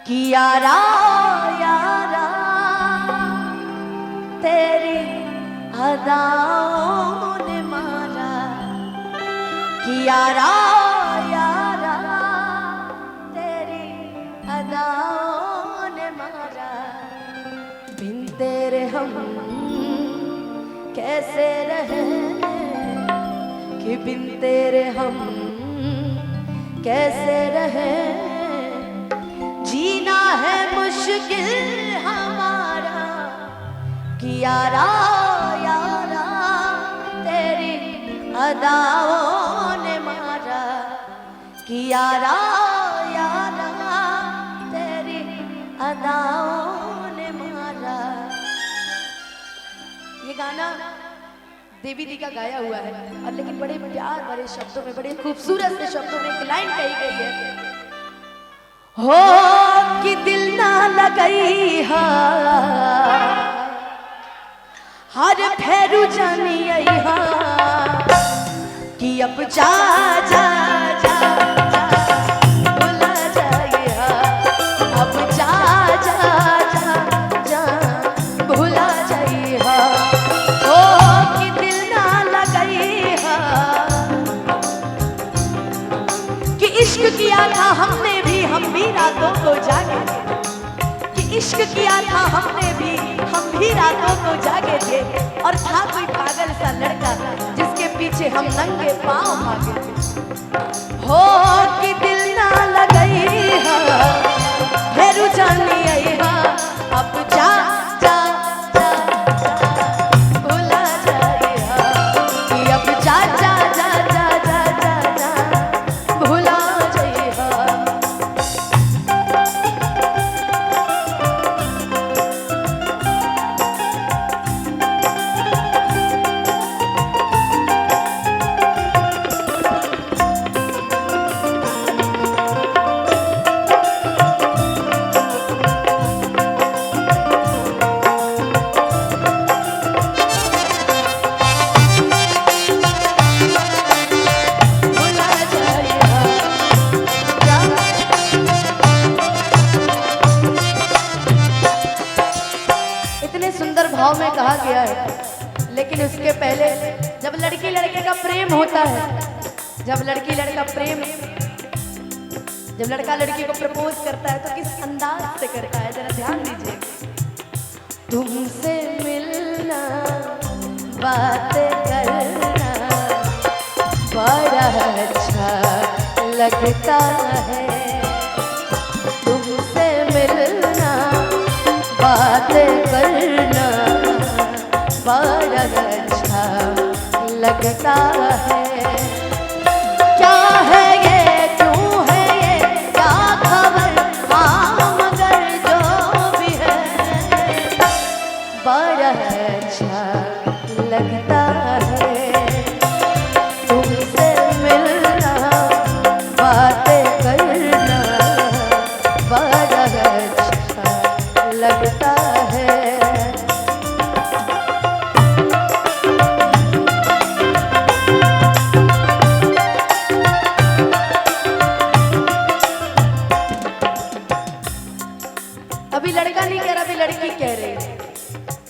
कि यारा यारा तेरी अदाओं ने मारा, कि यारा यारा तेरी अदाओं ने मारा। बिन तेरे हम कैसे रहे, कि बिन तेरे हम कैसे रहे। जीना है मुश्किल हमारा, कि यारा यारा तेरी अदाओं ने मारा, कि यारा यारा तेरी अदाओं ने मारा। ये गाना देवी दी का गाया हुआ है, और लेकिन बड़े प्यार भरे शब्दों में, बड़े खूबसूरत से शब्दों में एक लाइन कही गई है, हो कि दिल ना लगई हा हर फेरू जानी आई हा, कि अब जा जा जा जा भुला जाए हा, अब जा जा जा जा भुला जाए हा। हो कि दिल ना लगई हा, कि इश्क किया था हमने भी, हम भी रातों को जागे, कि इश्क किया था हमने भी, हम भी रातों को जागे थे। और था कोई पागल सा लड़का जिसके पीछे हम नंगे पांव भागे थे। हो कि दिल ना लगई हा फेरू जानी आई हा, अब जा जा जा जा भुला जाए हा, कि अब जा जा जा जा जा जा जा भुला जाए हा। भाव में कहा गया है, लेकिन उसके पहले जब लड़की लड़के का प्रेम होता है, जब लड़की लड़का प्रेम, जब लड़का लड़की को प्रपोज करता है तो किस अंदाज से करता है, जरा ध्यान दीजिए। तुमसे मिलना बातें करना बड़ा अच्छा लगता है, तुमसे मिलना बातें करना बड़ा अच्छा लगता है। क्या है ये, क्यों है ये, क्या खबर, हाँ मगर जो भी है बड़ा अच्छा लगता है। तुमसे मिलना बातें करना बड़ा अच्छा लगता है। अभी लड़का नहीं कह रहा, अभी लड़की कह रही है।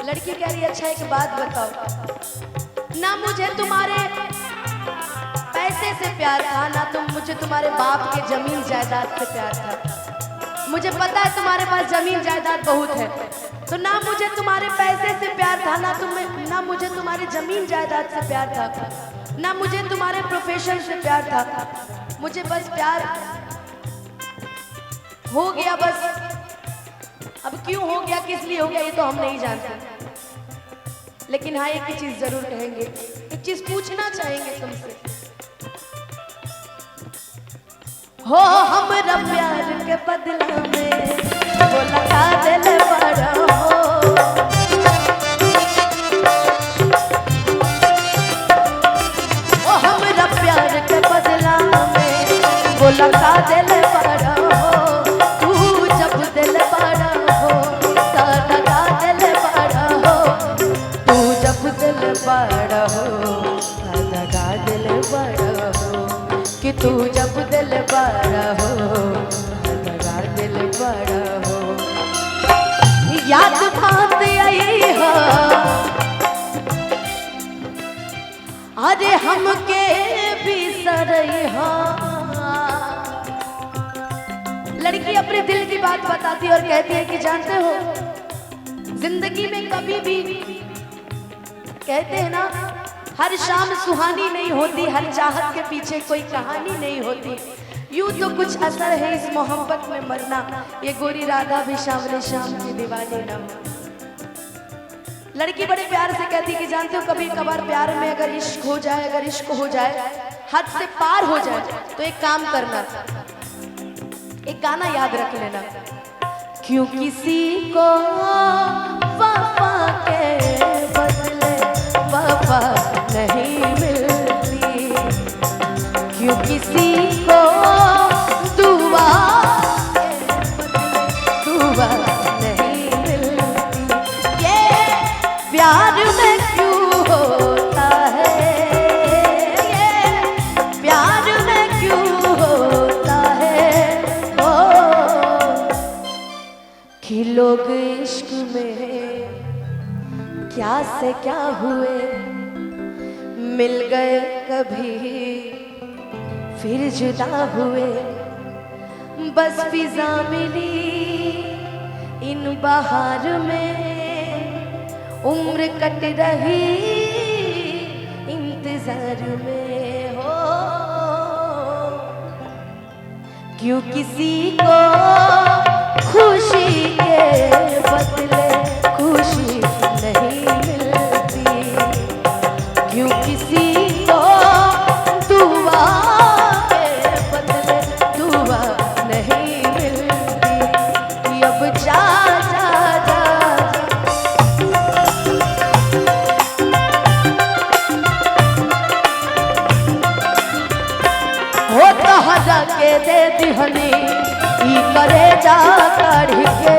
लड़की कह रही है, अच्छा एक बात बताओ ना, मुझे तुम्हारे पैसे से प्यार था ना, मुझे तुम्हारे बाप के जमीन जायदाद से प्यार था। मुझे पता है तुम्हारे पास जमीन जायदाद बहुत है, तो ना मुझे तुम्हारे पैसे से प्यार था ना मुझे तुम्हारे जमीन जायदाद से प्यार था, ना मुझे तुम्हारे प्रोफेशन से प्यार था। मुझे बस प्यार हो गया बस। अब क्यों हो गया, किस लिए हो गया, ये तो हम नहीं जानते, लेकिन हाँ एक ही चीज जरूर कहेंगे, एक चीज पूछना चाहेंगे तुमसे। हो हमरा प्यार के बदला में वो लगा दिल बड़ा हो, ओ हमरा प्यार के बदला में वो लगा दिल बड़ा हो। तू जब दिल बड़ा हो तो लगा दिल बड़ा हो, तू जब दिल बड़ा हो तो लगा दिल बड़ा हो, कि तू जब दिल बड़ा हो लगा दिल रहो, याद बात आई हो, अरे हमके बिसरई हो। लड़की अपने दिल की बात बताती है और कहती है कि जानते हो, जिंदगी में कभी भी कहते हैं ना, हर शाम सुहानी नहीं होती, हर चाहत के पीछे कोई कहानी नहीं होती। यूं तो कुछ असर है इस मोहब्बत में मरना, ये गोरी राधा भी शाम शाम की दिवाली ना। लड़की बड़े प्यार से कहती कि जानते हो, कभी कभार प्यार में अगर इश्क हो जाए, अगर इश्क हो जाए, हद से पार हो जाए, तो एक काम करना, एक गाना याद रख लेना, क्यों किसी को वफा के बदले वफा नहीं मिलती, क्यों किसी को दुआ के बदले दुआ नहीं मिलती, ये प्यार में क्यों होता है, ये प्यार में क्यों होता है, ओ कि लोग इश्क में क्या से क्या हुए, मिल गए कभी फिर जुदा हुए, बस फिजा मिली इन बहार में, उम्र कट रही इंतजार में हो, क्यों किसी को खुशी के बदले खुशी नहीं मिलती, क्यों किसी को दुआ के बदले दुआ नहीं मिलती, कि अब जा जा जा हो तहरा के दे दिहनी ई करे जा काढ़ के,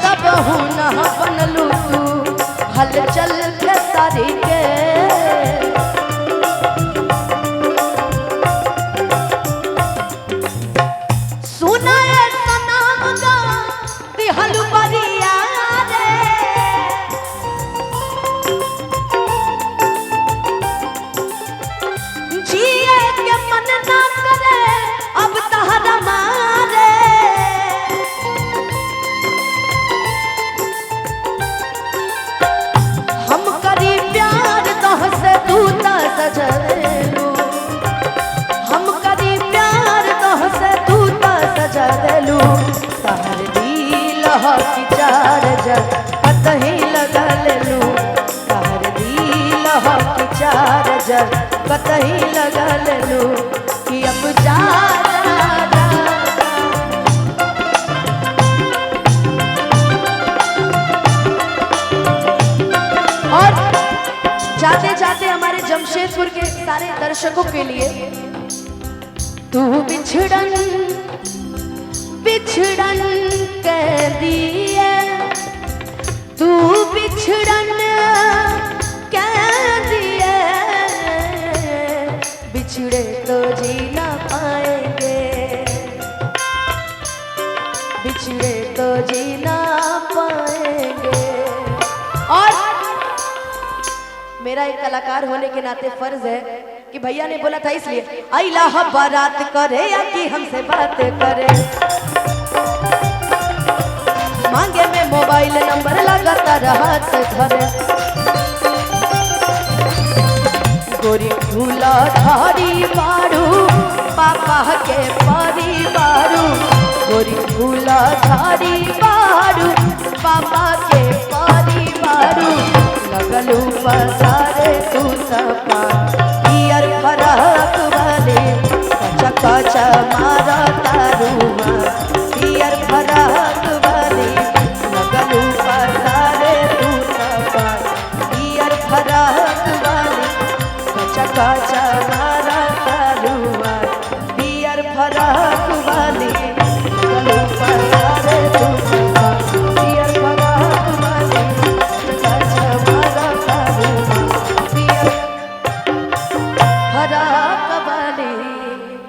तब हूँ न बनलू तू हल चल के सारी के, सुनाए सनाम गा दिहल बरिया रे, जिए के मन ना करे अब तहरा मारे, हम करी प्यार तोह से तू त सजलू, हम करी प्यार तोह से तू त सजलू, तहर दिल की चार जग कतही लगलू, तहर दिल की चार जग कतही लगलू, कि अब जा जा जा। और जाते जाते हमारे जमशेदपुर के सारे दर्शकों के लिए, तू बिछड़न बिछड़न कह दिए, तू बिछड़न कह दिए, बिछड़े तो जी ना पाएंगे, बिछड़े तो जी ना पाएंगे। और मेरा एक कलाकार होने के नाते फर्ज है कि भैया ने बोला था इसलिए, आइला बारात करे या कि हमसे बात करे, मांगे में मोबाइल नंबर लगाता रहत धरे, गोरी फूला धारी बारू पापा के परिवारू, गोरी फूला धारी बारू पापा के परिवारू, लगलू फसा